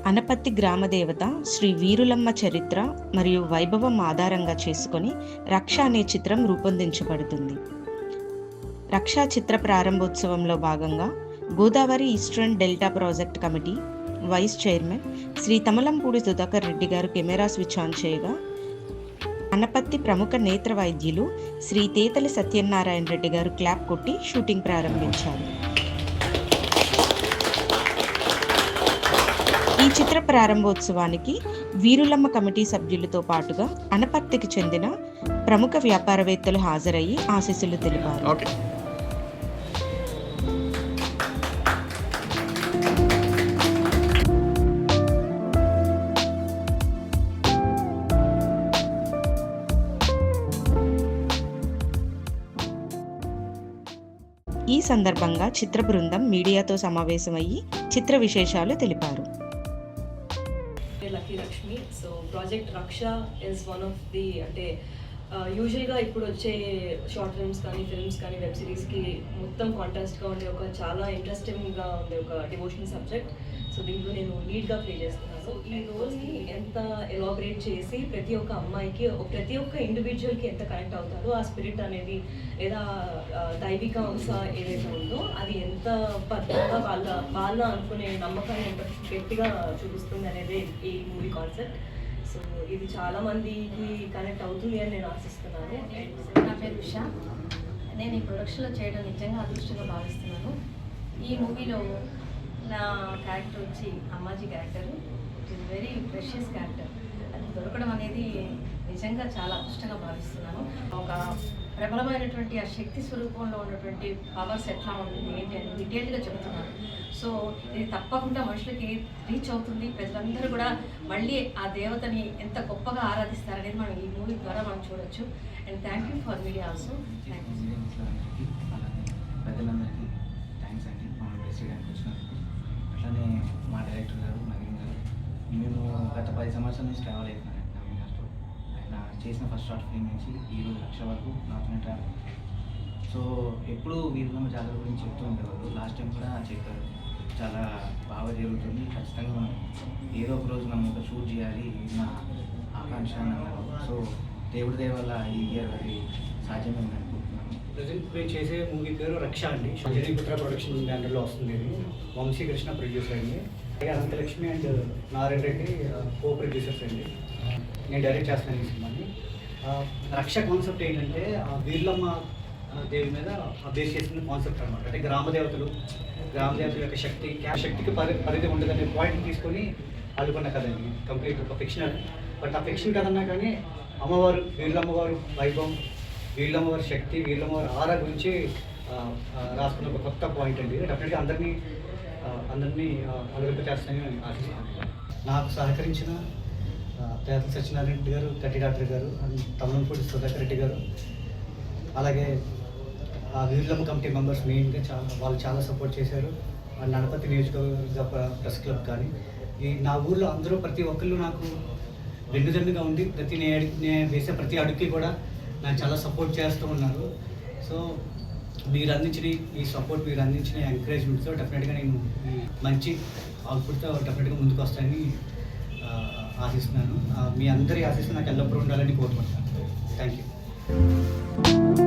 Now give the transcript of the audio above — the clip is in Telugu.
అనపత్తి గ్రామదేవత శ్రీ వీరులమ్మ చరిత్ర మరియు వైభవం ఆధారంగా చేసుకొని రక్ష అనే చిత్రం రూపొందించబడుతుంది. రక్ష చిత్ర ప్రారంభోత్సవంలో భాగంగా Godavari eastern delta project committee vice chairman Shri Tamalampudi Sudhakar Reddy గారు కెమెరా స్విచ్ ఆన్ చేయగా, అనపత్తి ప్రముఖ నేత్ర వైద్యులు శ్రీ తేతలి సత్యనారాయణ రెడ్డి గారు క్లాప్ కొట్టి షూటింగ్ ప్రారంభించారు. ఈ చిత్ర ప్రారంభోత్సవానికి వీరులమ్మ కమిటీ సభ్యులతో పాటుగా అనపర్తికి చెందిన ప్రముఖ వ్యాపారవేత్తలు హాజరయ్యి ఆశీస్సులు తెలిపారు. ఈ సందర్భంగా చిత్ర బృందం మీడియాతో సమావేశమయ్యి చిత్ర విశేషాలు తెలిపారు. లక్కీ లక్ష్మి. సో ప్రాజెక్ట్ రక్ష ఇస్ వన్ ఆఫ్ ది యూజువల్గా ఇప్పుడు వచ్చే షార్ట్ ఫిల్మ్స్ కానీ వెబ్ సిరీస్కి మొత్తం కాంట్రాస్ట్గా ఉండే ఒక చాలా ఇంట్రెస్టింగ్గా ఉండే ఒక డివోషనల్ సబ్జెక్ట్. సో దీంట్లో నేను లీడ్గా ప్లే చేస్తున్నాను. సో ఈ రోల్ని ఎంత ఎలాబరేట్ చేసి ప్రతి ఒక్క అమ్మాయికి ప్రతి ఒక్క ఇండివిజువల్కి ఎంత కనెక్ట్ అవుతారో ఆ స్పిరిట్ అనేది లేదా దైవిక అంశ ఏదైతే ఉందో అది ఎంత పద్ధతిగా వాళ్ళ అనుకునే నమ్మకాన్ని ఎంత గట్టిగా చూపిస్తుంది అనేది ఈ మూవీ కాన్సెప్ట్. సో ఇది చాలా మందికి కనెక్ట్ అవుతుంది అని నేను ఆశిస్తున్నాను. నా పేరు ఉషా. నేను ఈ ప్రొడక్షన్లో చేయడం నిజంగా అదృష్టంగా భావిస్తున్నాను. ఈ మూవీలో నా క్యారెక్టర్ వచ్చి Ammaji character. It is very precious character. అది దొరకడం అనేది నిజంగా చాలా అదృష్టంగా భావిస్తున్నాను. ఒక ప్రబలమైనటువంటి ఆ శక్తి స్వరూపంలో ఉన్నటువంటి పవర్స్ ఎట్లా ఉంటుంది ఏంటి అని డీటెయిల్గా చెబుతున్నాను. సో ఇది తప్పకుండా మనుషులకి రీచ్ అవుతుంది. ప్రజలందరూ కూడా మళ్ళీ ఆ దేవతని ఎంత గొప్పగా ఆరాధిస్తారనేది మనం ఈ మూవీ ద్వారా మనం చూడొచ్చు. And thank you for media also. ప్రజలందరికీ థ్యాంక్స్ అండి మమ్మల్ని ప్రెస్ చేయడానికి వచ్చినందుకు. అట్లానే మా డైరెక్టర్ గారు నవీన్ గారు, మేము గత 10 సంవత్సరాల నుంచి ట్రావెల్ అవుతున్నాం నవీన్ గారితో. ఆయన చేసిన ఫస్ట్ షార్ట్ ఫిల్మ్ నుంచి ఈరోజు లక్ష వరకు నాతోనే ట్రావెల్. సో ఎప్పుడు వీరులమ్మ జాతర గురించి చెప్తూ ఉండేవారు. లాస్ట్ టైం కూడా చెప్పారు, చాలా బాగా జరుగుతుంది, ఖచ్చితంగా మనం ఏదో ఒక రోజు మనం ఒక షూట్ చేయాలి నా ఆకాంక్ష అని అన్నారు. సో దేవుడి దయ వల్ల ఈ ఇయర్ అది సాధ్యమైంది అనుకుంటున్నాను. ప్రజెంట్ మేము చేసే మూవీ పేరు రక్ష అండి. అంజనీపుత్ర ప్రొడక్షన్ బ్యానర్లో వస్తుంది. ఇది వంశీకృష్ణ ప్రొడ్యూసర్ అండి. Anantalakshmi and Narayana Reddy co producers అండి. నేను డైరెక్ట్ చేస్తున్నాను ఈ సినిమాని. రక్ష కాన్సెప్ట్ ఏంటంటే వీరులమ్మ దేవి మీద బేస్ చేసిన కాన్సెప్ట్ అనమాట. అంటే గ్రామదేవతల యొక్క శక్తికి పరిధి ఉండదనే పాయింట్ తీసుకొని ఆడుకున్న కదండి. కంప్లీట్ ఒక ఫిక్షనల్. బట్ ఆ ఫిక్షన్ కదన్నా కానీ అమ్మవారు వీరులమ్మవారు వైభవం, వీరులమ్మవారి శక్తి, వీరులమ్మవారి ఆరా గురించి రాసుకున్న ఒక కొత్త పాయింట్ అండి. డెఫినెట్గా అందరినీ అభివృద్ధి చేస్తానని ఆశిస్తున్నాను. నాకు సహకరించిన తేతలి సత్యనారాయణ రెడ్డి గారు, కట్టి డాక్టర్ గారు, తమలంపూడి సుధాకర్ రెడ్డి గారు, అలాగే ఆ వీరులమ్మ కమిటీ మెంబర్స్ మెయిన్గా వాళ్ళు చాలా సపోర్ట్ చేశారు. అండ్ అనపత్తి నియోజకవర్గ ప్రెస్ క్లబ్ కానీ నా ఊళ్ళో అందరూ ప్రతి ఒక్కళ్ళు నాకు వెన్నుదన్నుగా ఉండి నేను వేసే ప్రతి అడుగుకి కూడా నాకు చాలా సపోర్ట్ చేస్తూ ఉన్నారు. సో మీరు అందించిన ఈ సపోర్ట్, మీరు అందించిన ఎంకరేజ్మెంట్తో డెఫినెట్గా నేను మంచి అవుట్పుట్తో డెఫినెట్గా ముందుకు వస్తానని ఆశిస్తున్నాను. మీ అందరి ఆశిస్తూ నాకు ఎల్లప్పుడూ ఉండాలని కోరుకుంటున్నాను. Thank you.